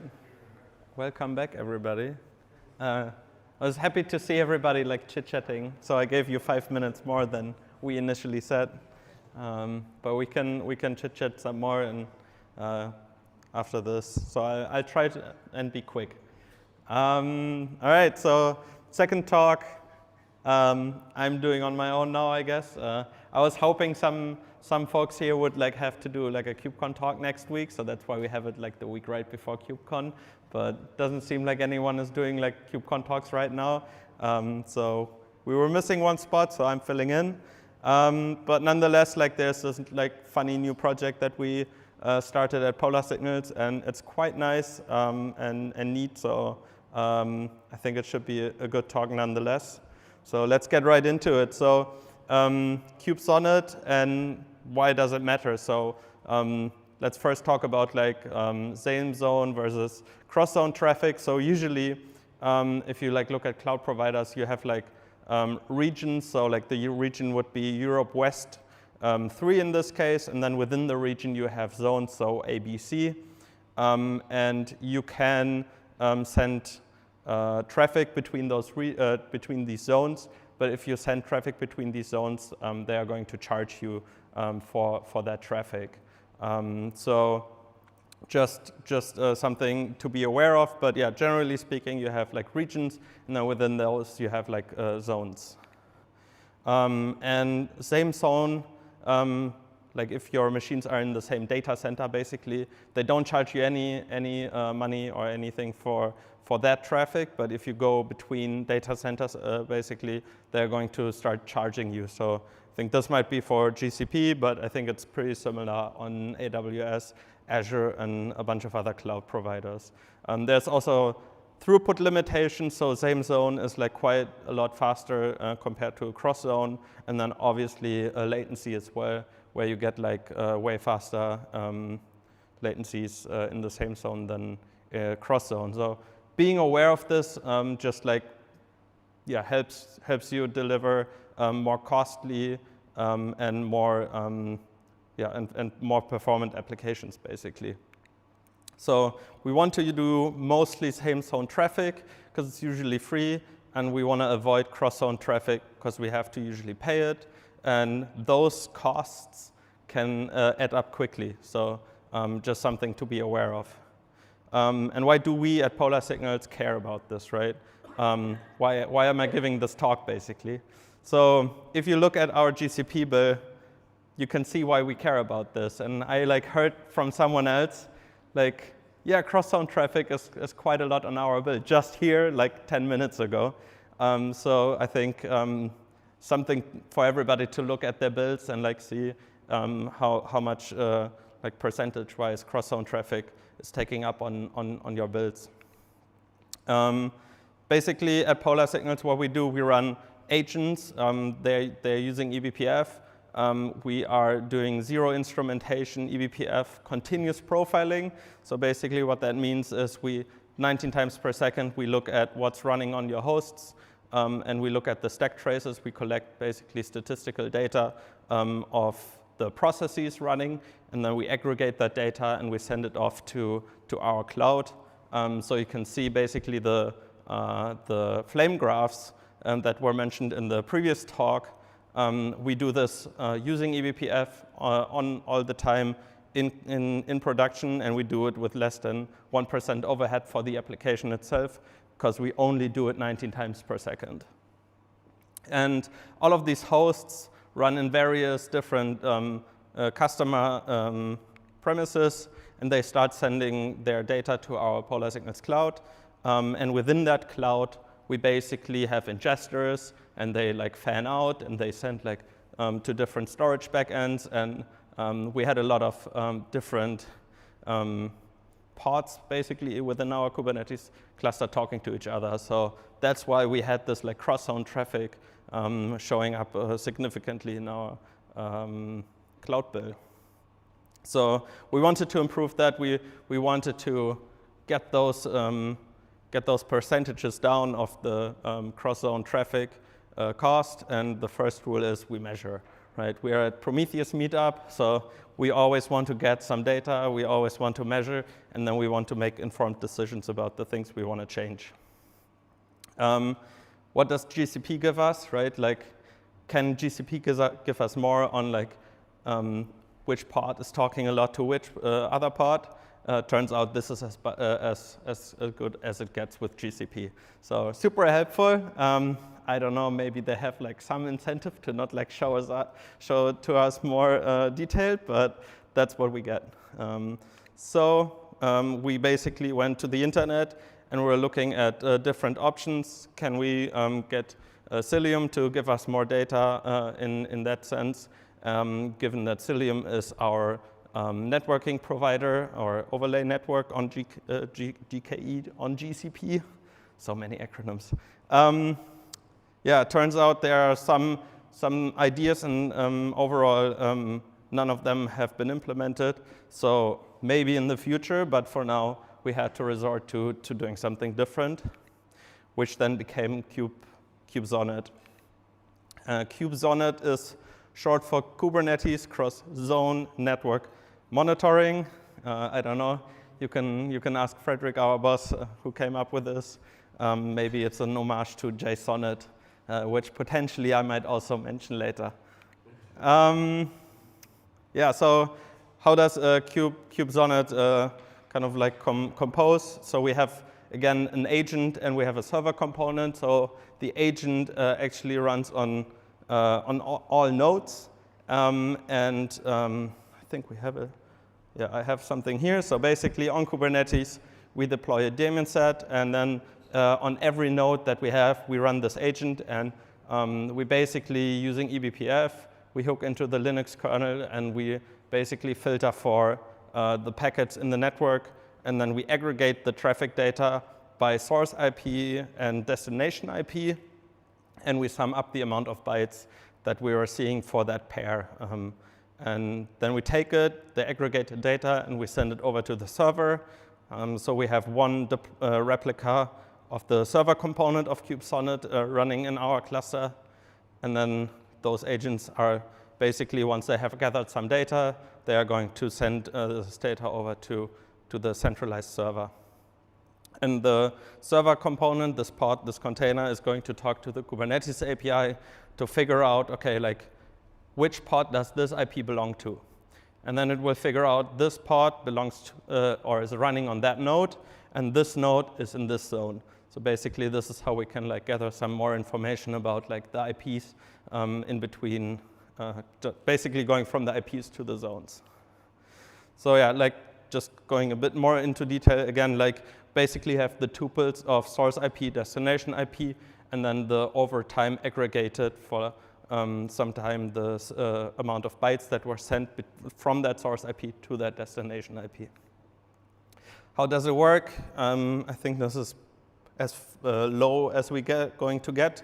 Welcome back, everybody. I was happy to see everybody like chit-chatting, so I gave you 5 minutes more than we initially said. But we can chit-chat some more and after this. So I'll try to and be quick. All right, so second talk I'm doing on my own now, I guess. I was hoping some folks here would like have to do like a KubeCon talk next week, so that's why we have it like the week right before KubeCon. But doesn't seem like anyone is doing like KubeCon talks right now. So we were missing one spot, so I'm filling in. But nonetheless, like there's this like funny new project that we started at Polar Signals, and it's quite nice and neat. So I think it should be a good talk nonetheless. So let's get right into it. So Kubezonnet and why does it matter? So let's first talk about like same zone versus cross-zone traffic. So usually, if you like look at cloud providers, you have like regions. So like the region would be Europe West 3 in this case, and then within the region you have zones, so A, B, C, and you can send traffic between between these zones. But if you send traffic between these zones, they are going to charge you for that traffic. So just something to be aware of. But yeah, generally speaking, you have like regions, and then within those you have like zones. And same zone, like if your machines are in the same data center, basically, they don't charge you any money or anything for that traffic. But if you go between data centers, basically, they're going to start charging you. So I think this might be for GCP, but I think it's pretty similar on AWS, Azure, and a bunch of other cloud providers. There's also throughput limitations, so same zone is like quite a lot faster compared to a cross zone, and then obviously latency as well, where you get like way faster latencies in the same zone than cross zone. So being aware of this just like helps you deliver more costly and more and more performant applications basically. So we want to do mostly same zone traffic because it's usually free, and we want to avoid cross zone traffic because we have to usually pay it, and those costs can add up quickly. So just something to be aware of. And why do we at Polar Signals care about this, right? Why am I giving this talk, basically? So if you look at our GCP bill, you can see why we care about this. And I like heard from someone else, like, yeah, cross-zone traffic is quite a lot on our bill, just here, like 10 minutes ago. So I think something for everybody to look at their bills and like see how much like percentage-wise cross-zone traffic is taking up on your bills. Basically, at Polar Signals, what we do, we run agents. They're using eBPF. We are doing zero instrumentation, eBPF continuous profiling. So basically what that means is 19 times per second, we look at what's running on your hosts, and we look at the stack traces. We collect basically statistical data of the processes running, and then we aggregate that data and we send it off to our cloud. So you can see basically the flame graphs that were mentioned in the previous talk. We do this using eBPF on all the time in production, and we do it with less than 1% overhead for the application itself, because we only do it 19 times per second. And all of these hosts run in various different customer premises, and they start sending their data to our Polar Signals cloud. And within that cloud, we basically have ingesters, and they like fan out, and they send like to different storage backends. And we had a lot of different pods basically within our Kubernetes cluster talking to each other. So that's why we had this like cross-zone traffic showing up significantly in our cloud bill. So we wanted to improve that. We wanted to get those percentages down of the cross-zone traffic cost. And the first rule is we measure, right? We are at Prometheus meetup, so we always want to get some data, we always want to measure, and then we want to make informed decisions about the things we want to change. What does GCP give us, right? Like, can GCP give us more on like which part is talking a lot to which other part? Turns out this is as good as it gets with GCP. So super helpful. I don't know, maybe they have like some incentive to not like show to us more detailed, but that's what we get. We basically went to the internet and we're looking at different options. Can we get Cilium to give us more data in that sense, given that Cilium is our networking provider or overlay network on GKE on GCP. So many acronyms. Yeah, it turns out there are some ideas, and overall, none of them have been implemented. So maybe in the future, but for now, we had to resort to doing something different, which then became Kubezonnet. Kubezonnet is short for Kubernetes cross-zone network monitoring. I don't know. You can ask Frederick, our boss, who came up with this. Maybe it's an homage to JSONnet, which potentially I might also mention later. Yeah, so how does Kubezonnet kind of like compose? So we have, again, an agent and we have a server component. So the agent actually runs on all nodes. I think we have I have something here. So basically on Kubernetes, we deploy a daemon set, and then on every node that we have, we run this agent, and we basically, using eBPF, we hook into the Linux kernel, and we basically filter for the packets in the network, and then we aggregate the traffic data by source IP and destination IP, and we sum up the amount of bytes that we are seeing for that pair. And then we take it, the aggregated data, and we send it over to the server. So we have one replica of the server component of Kubezonnet running in our cluster. And then those agents are basically, once they have gathered some data, they are going to send this data over to the centralized server. And the server component, this pod, this container, is going to talk to the Kubernetes API to figure out, okay, like, which pod does this IP belong to? And then it will figure out this pod belongs to, or is running on that node, and this node is in this zone. So basically, this is how we can like gather some more information about like the IPs in between, basically going from the IPs to the zones. So yeah, like just going a bit more into detail again, like basically have the tuples of source IP, destination IP, and then the over time aggregated for sometime the amount of bytes that were sent from that source IP to that destination IP. How does it work? I think this is as low as we going to get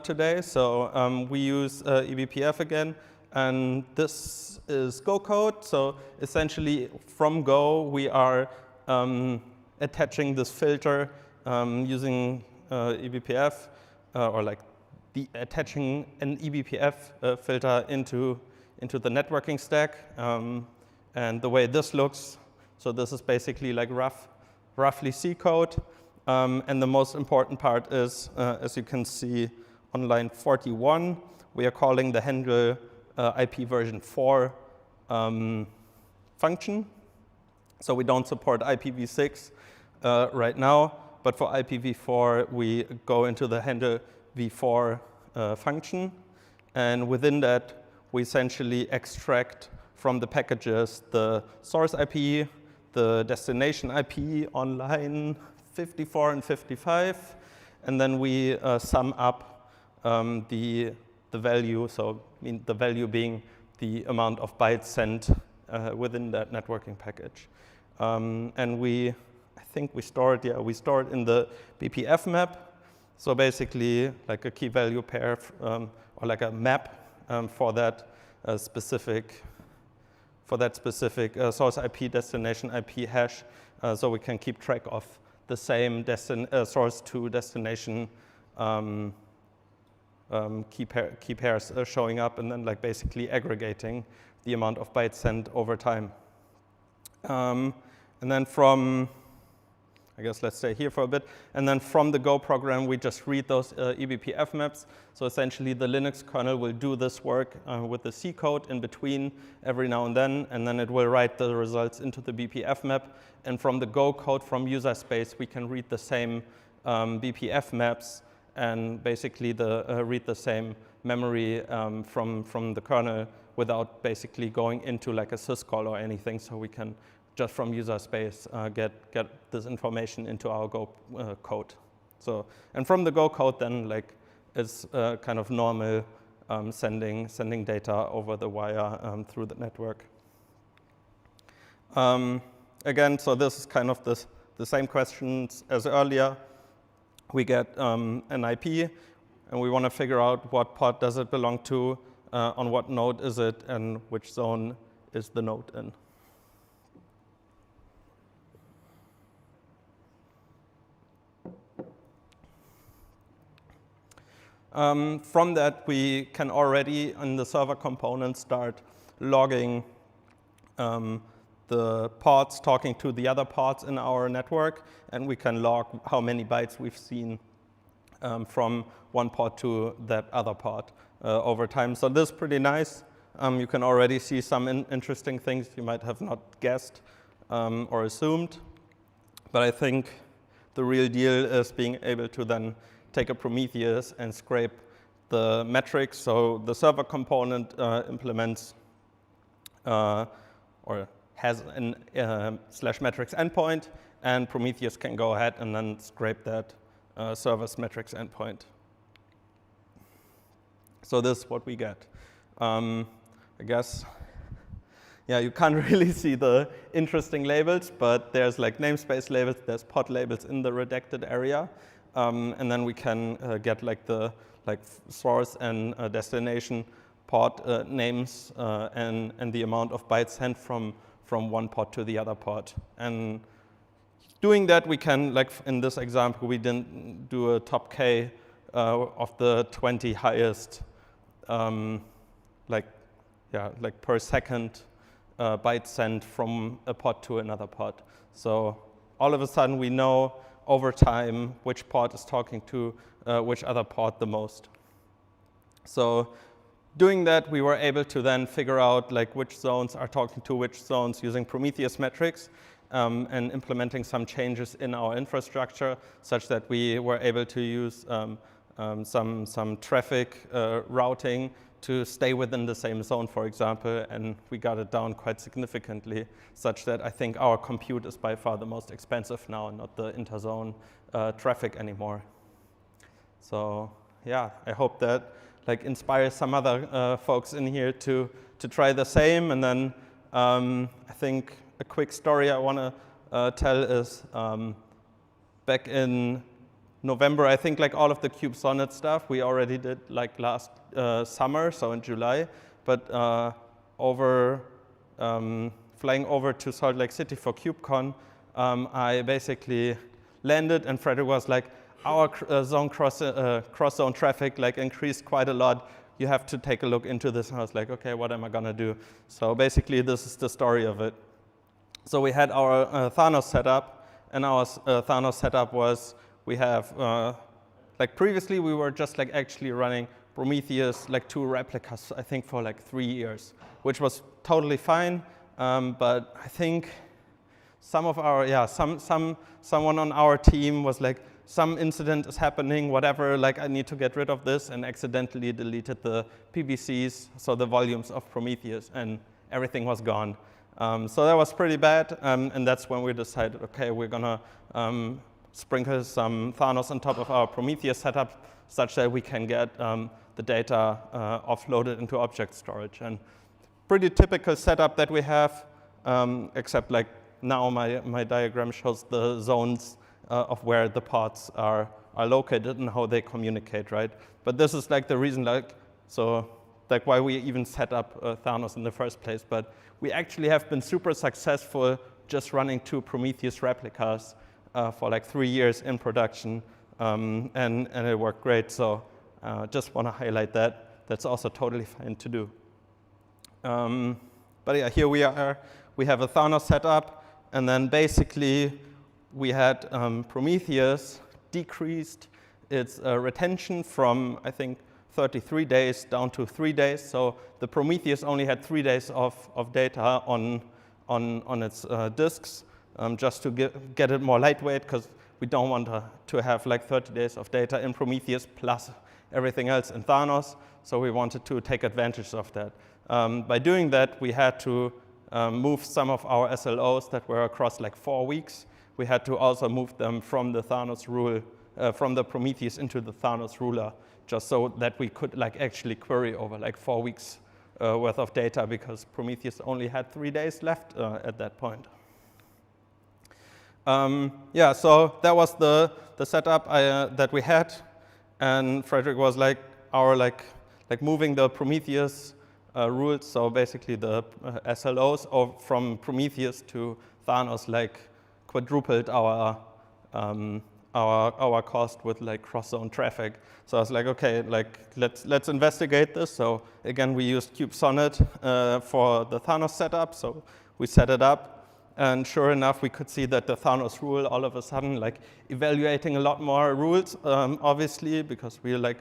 today. So we use eBPF again, and this is Go code. So essentially, from Go, we are attaching this filter using eBPF, or like attaching an eBPF filter into the networking stack. And the way this looks, so this is basically like roughly C code. And the most important part is, as you can see on line 41, we are calling the handle IP version 4 function. So we don't support IPv6 right now, but for IPv4, we go into the handle v4 function. And within that, we essentially extract from the packages the source IP, the destination IP on line 54 and 55, and then we sum up the value, so the value being the amount of bytes sent within that networking package. And I think we store it in the BPF map. So basically, like a key value pair, or like a map for that specific source IP, destination IP hash, so we can keep track of the same source to destination key pairs showing up, and then like basically aggregating the amount of bytes sent over time. And then from, I guess let's stay here for a bit, and then from the Go program, we just read those eBPF maps. So essentially, the Linux kernel will do this work with the C code in between every now and then it will write the results into the BPF map. And from the Go code from user space, we can read the same BPF maps and basically read the same memory from the kernel without basically going into like a syscall or anything. So we can just from user space get this information into our Go code. So, and from the Go code then like is kind of normal sending data over the wire through the network. Again, so this is kind of the same questions as earlier. We get an IP, and we want to figure out what pod does it belong to, on what node is it, and which zone is the node in. From that, we can already, in the server component, start logging the pods talking to the other pods in our network, and we can log how many bytes we've seen from one pod to that other pod over time. So this is pretty nice. You can already see some interesting things you might have not guessed or assumed. But I think the real deal is being able to then take a Prometheus and scrape the metrics. So the server component implements or has an /metrics endpoint, and Prometheus can go ahead and then scrape that server's metrics endpoint. So this is what we get. I guess, yeah, you can't really see the interesting labels, but there's like namespace labels, there's pod labels in the redacted area. And then we can get like the source and destination pod names and the amount of bytes sent from one pod to the other pod. And doing that, we can, like in this example, we didn't do a top K of the 20 highest, like per second bytes sent from a pod to another pod. So all of a sudden, we know over time which pod is talking to which other pod the most. So doing that, we were able to then figure out like which zones are talking to which zones using Prometheus metrics and implementing some changes in our infrastructure such that we were able to use some traffic routing to stay within the same zone, for example, and we got it down quite significantly, such that I think our compute is by far the most expensive now, not the interzone traffic anymore. So yeah, I hope that like inspires some other folks in here to try the same. And then I think a quick story I want to tell is back in November, I think like all of the Kubezonnet stuff we already did like last summer, so in July. But flying over to Salt Lake City for KubeCon, I basically landed, and Frederick was like, our zone cross-zone traffic like increased quite a lot. You have to take a look into this. And I was like, okay, what am I gonna do? So basically, this is the story of it. So we had our Thanos setup, and our Thanos setup was we have like previously we were just like actually running Prometheus like 2 replicas, I think, for like 3 years, which was totally fine. But I think some of our someone on our team was like, some incident is happening, whatever, like I need to get rid of this, and accidentally deleted the PVCs, so the volumes of Prometheus, and everything was gone. So that was pretty bad, and that's when we decided, okay, we're gonna sprinkle some Thanos on top of our Prometheus setup such that we can get the data offloaded into object storage. And pretty typical setup that we have, except like now my diagram shows the zones of where the pods are located and how they communicate, right? But this is like the reason, like, so like why we even set up Thanos in the first place. But we actually have been super successful just running 2 Prometheus replicas for like 3 years in production, and it worked great. So Just want to highlight that. That's also totally fine to do. But yeah, here we are. We have a Thanos setup, and then basically we had Prometheus decreased its retention from, I think, 33 days down to 3 days. So the Prometheus only had 3 days of data on its disks, just to get it more lightweight, because we don't want to have like 30 days of data in Prometheus plus everything else in Thanos. So we wanted to take advantage of that. By doing that, we had to move some of our SLOs that were across like 4 weeks. We had to also move them from the Thanos rule, from the Prometheus into the Thanos ruler, just so that we could like actually query over like 4 weeks worth of data, because Prometheus only had 3 days left at that point. Yeah, so that was the setup that we had, and Frederick was like moving the Prometheus rules, so basically the SLOs from Prometheus to Thanos like quadrupled our cost with like cross-zone traffic. So I was like, okay, like let's investigate this. So again, we used Kubezonnet for the Thanos setup. So we set it up, and sure enough, we could see that the Thanos rule all of a sudden like evaluating a lot more rules, obviously, because we like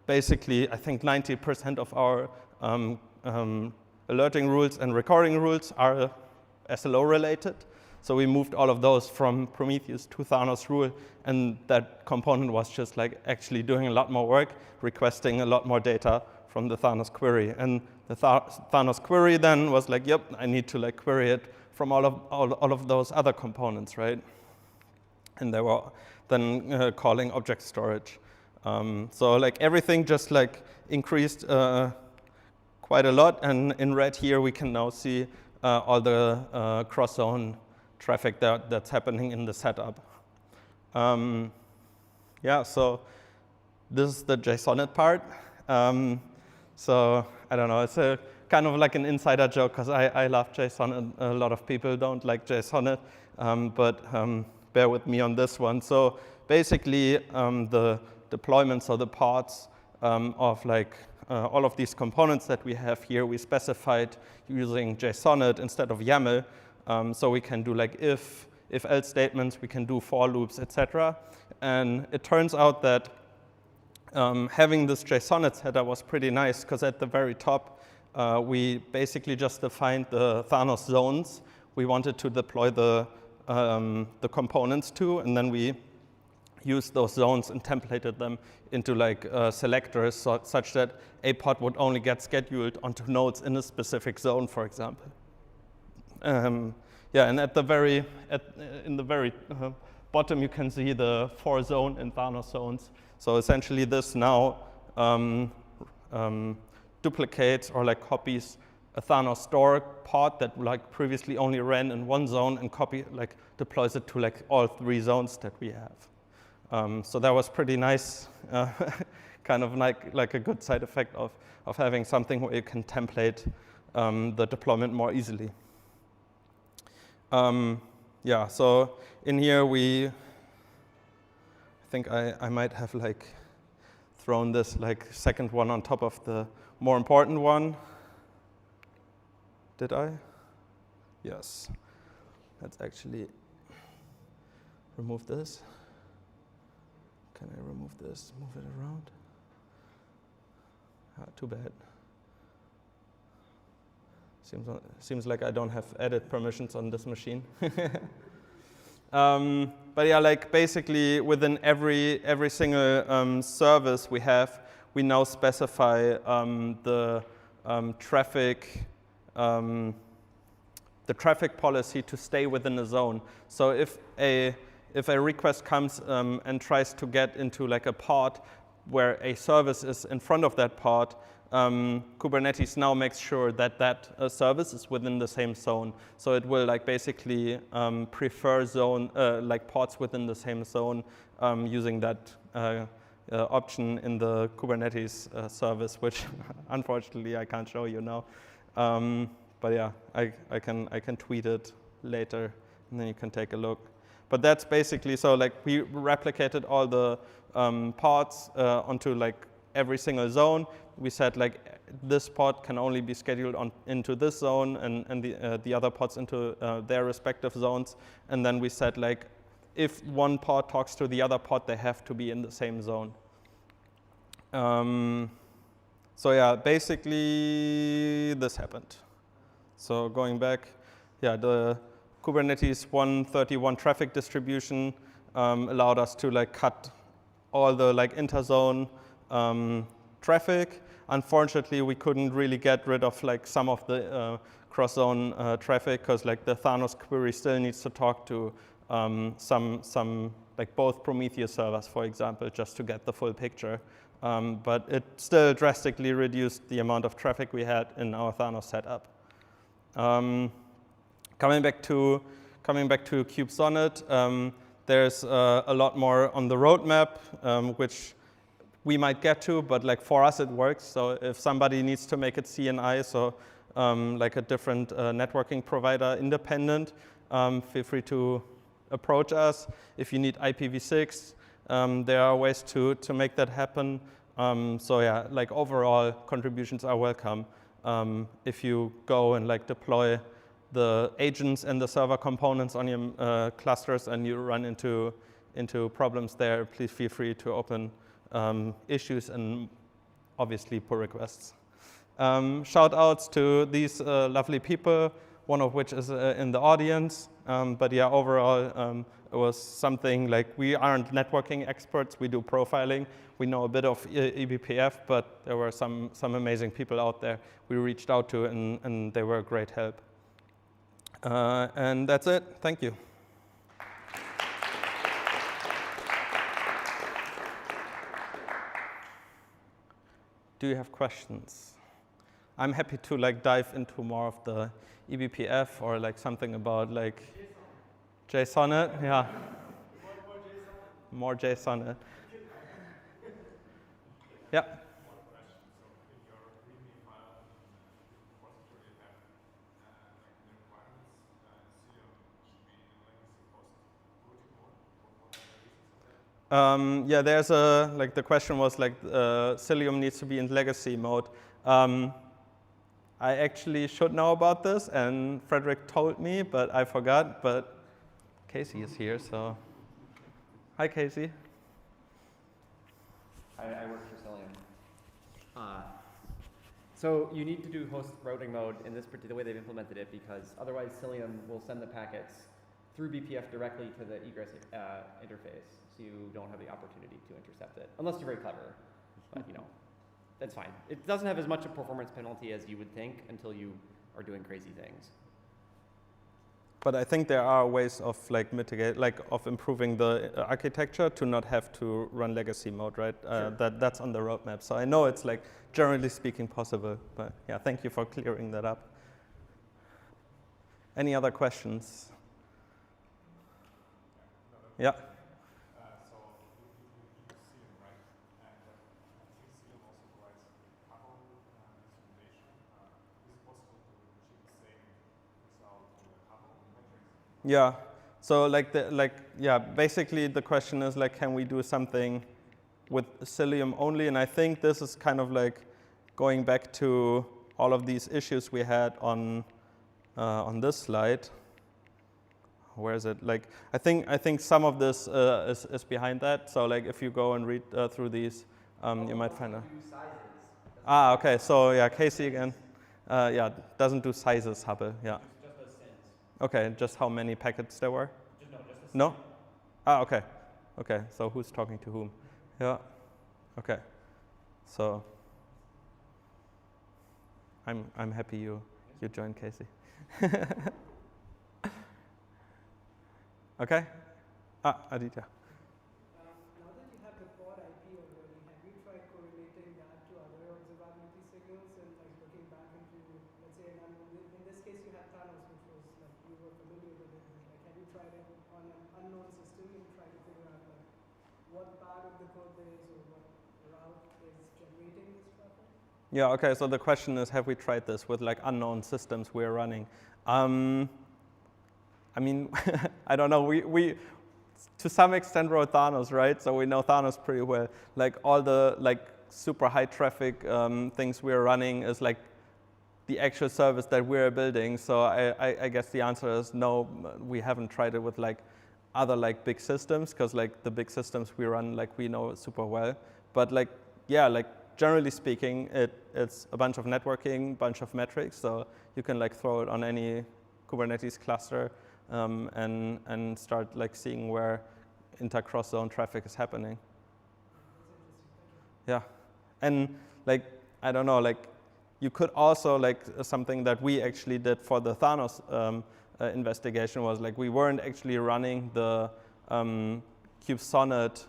basically I think 90% of our alerting rules and recording rules are SLO related. So we moved all of those from Prometheus to Thanos rule, and that component was just like actually doing a lot more work, requesting a lot more data from the Thanos query. And the Thanos query then was like, yep, I need to like query it from all of those other components, right? And they were then calling object storage. So like everything just like increased quite a lot, and in red here we can now see all the cross-zone traffic that's happening in the setup. Yeah, so this is the JSONet part. So I don't know, it's a kind of like an insider joke, because I love JSONet. A lot of people don't like JSONet, but bear with me on this one. So basically, the deployments or the parts of like all of these components that we have here, we specified using JSONet instead of YAML. So we can do like if-else statements, we can do for loops, etc. And it turns out that having this JSONet setup was pretty nice, because at the very top, we basically just defined the Thanos zones we wanted to deploy the components to, and then we used those zones and templated them into like selectors, such that a pod would only get scheduled onto nodes in a specific zone, for example. Yeah, and in the very bottom, you can see the for zone and Thanos zones. So essentially, this now duplicates or like copies a Thanos store pod that like previously only ran in one zone, and deploys it to like all 3 zones that we have. So that was pretty nice, kind of like a good side effect of having something where you can template the deployment more easily. Yeah, so in here I think I might have like thrown this like second one on top of the more important one. Did I? Yes. Let's actually remove this. Can I remove this, move it around? Too bad. Seems like I don't have edit permissions on this machine. But yeah, like basically within every single service we have, we now specify the traffic policy to stay within a zone. So if a request comes and tries to get into like a pod where a service is in front of that pod, Kubernetes now makes sure that service is within the same zone. So it will like basically prefer like pods within the same zone using that option in the Kubernetes service, which unfortunately I can't show you now. But yeah, I can tweet it later, and then you can take a look. But that's basically, so like we replicated all the pods onto like every single zone. We said like this pod can only be scheduled into this zone and the other pods into their respective zones. And then we said like if one pod talks to the other pod, they have to be in the same zone. So yeah, basically this happened. So going back, yeah, the Kubernetes 131 traffic distribution allowed us to like cut all the like interzone traffic. Unfortunately, we couldn't really get rid of like some of the cross-zone traffic because like the Thanos query still needs to talk to some like both Prometheus servers, for example, just to get the full picture. But it still drastically reduced the amount of traffic we had in our Thanos setup. Coming back to Kubezonnet, there's a lot more on the roadmap, which we might get to, but like for us it works. So if somebody needs to make it CNI, so like a different networking provider independent, feel free to approach us. If you need IPv6, there are ways to make that happen. So yeah, like overall contributions are welcome. If you go and like deploy the agents and the server components on your clusters and you run into problems there, please feel free to open issues and obviously pull requests. Shout outs to these lovely people, one of which is in the audience. But yeah, overall, it was something like we aren't networking experts, we do profiling. We know a bit of eBPF, but there were some amazing people out there we reached out to and they were a great help. And that's it, thank you. Do you have questions? I'm happy to like dive into more of the eBPF or like something about like JSONnet, yeah. More JSONnet. Yeah. Yeah, there's like the question was like Cilium needs to be in legacy mode. I actually should know about this, and Frederick told me, but I forgot. But Casey is here, so hi, Casey. I work for Cilium. So you need to do host routing mode in this particular way they've implemented it, because otherwise Cilium will send the packets through BPF directly to the egress interface, so you don't have the opportunity to intercept it, unless you're very clever. But you know, that's fine. It doesn't have as much a performance penalty as you would think until you are doing crazy things. But I think there are ways of like of improving the architecture to not have to run legacy mode, right? Sure. That's on the roadmap. So I know it's like generally speaking possible, but yeah, thank you for clearing that up. Any other questions? Yeah. So you Cilium, right? And I think Cilium also provides Hubble instrumentation. Is it possible to achieve the same result on the Hubble metrics? Yeah. So basically the question is like, can we do something with Cilium only? And I think this is kind of like going back to all of these issues we had on this slide. Where is it? Like, I think some of this is behind that. So like, if you go and read through these, you might find a. Okay. So yeah, Casey again. Yeah, doesn't do sizes, Hubble. Yeah. Just does sends. Okay, just how many packets there were? Just No. Ah, okay. Okay. So who's talking to whom? Yeah. Okay. So I'm happy you joined, Casey. Okay. Aditya. Now that you have the pod IP already, have you tried correlating that to other observability signals and like looking back into, let's say, in this case you had Thanos, which was like you were familiar with it. Like, have you tried it on an unknown system and tried to figure out like what part of the code there is or what route is generating this traffic? Yeah. Okay. So the question is, have we tried this with like unknown systems we're running? I mean, I don't know. to some extent wrote Thanos, right? So we know Thanos pretty well. Like all the like super high traffic things we're running is like the actual service that we're building. So I guess the answer is no, we haven't tried it with like other like big systems, because like the big systems we run, like we know super well. But like, yeah, like generally speaking, it's a bunch of networking, bunch of metrics. So you can like throw it on any Kubernetes cluster and start like seeing where inter-cross zone traffic is happening. Yeah, and like, I don't know, like you could also like something that we actually did for the Thanos investigation was like we weren't actually running the Kubezonnet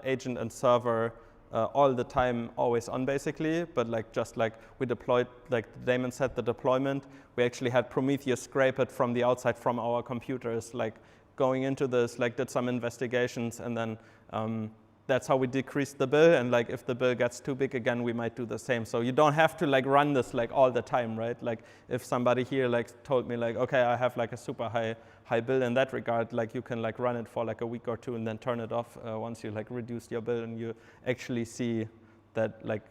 agent and server all the time, always on basically, but like just like we deployed, like Damon said, the deployment, we actually had Prometheus scrape it from the outside from our computers, like going into this, like did some investigations, and then that's how we decreased the bill. And like if the bill gets too big again, we might do the same. So you don't have to like run this like all the time, right? Like if somebody here like told me like, okay, I have like a super high bill in that regard, like you can like run it for like a week or two and then turn it off once you like reduced your bill and you actually see that like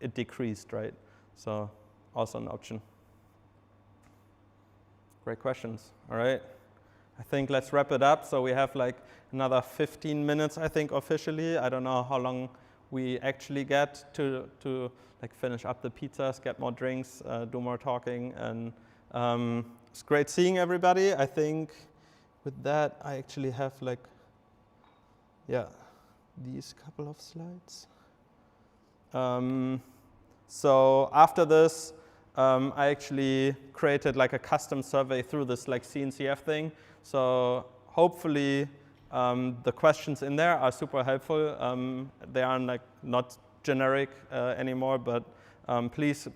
it decreased, right? So also an option. Great questions. All right. I think let's wrap it up. So we have like another 15 minutes, I think, officially. I don't know how long we actually get to like finish up the pizzas, get more drinks, do more talking. And it's great seeing everybody. I think with that, I actually have like, yeah, these couple of slides. So after this, I actually created like a custom survey through this like CNCF thing. So hopefully the questions in there are super helpful. They are like not generic anymore, but please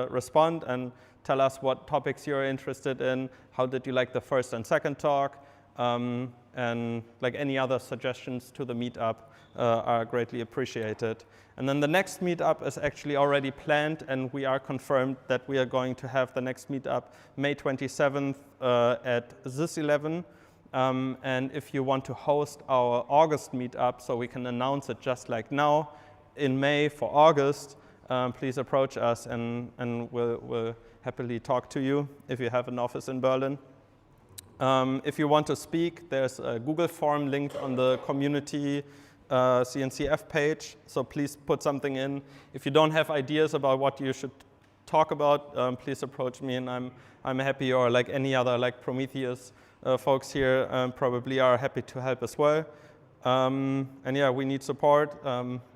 respond and tell us what topics you're interested in. How did you like the first and second talk? And like any other suggestions to the meetup are greatly appreciated. And then the next meetup is actually already planned, and we are confirmed that we are going to have the next meetup May 27th at Sys11. And if you want to host our August meetup, so we can announce it just like now in May for August, please approach us and we'll happily talk to you if you have an office in Berlin. If you want to speak, there's a Google form linked on the community CNCF page, so please put something in. If you don't have ideas about what you should talk about, please approach me, and I'm happy, or like any other like Prometheus folks here probably are happy to help as well. And yeah, we need support.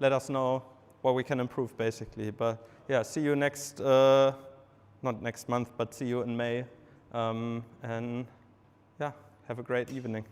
Let us know what we can improve basically. But yeah, see you next, not next month, but see you in May. And yeah, have a great evening.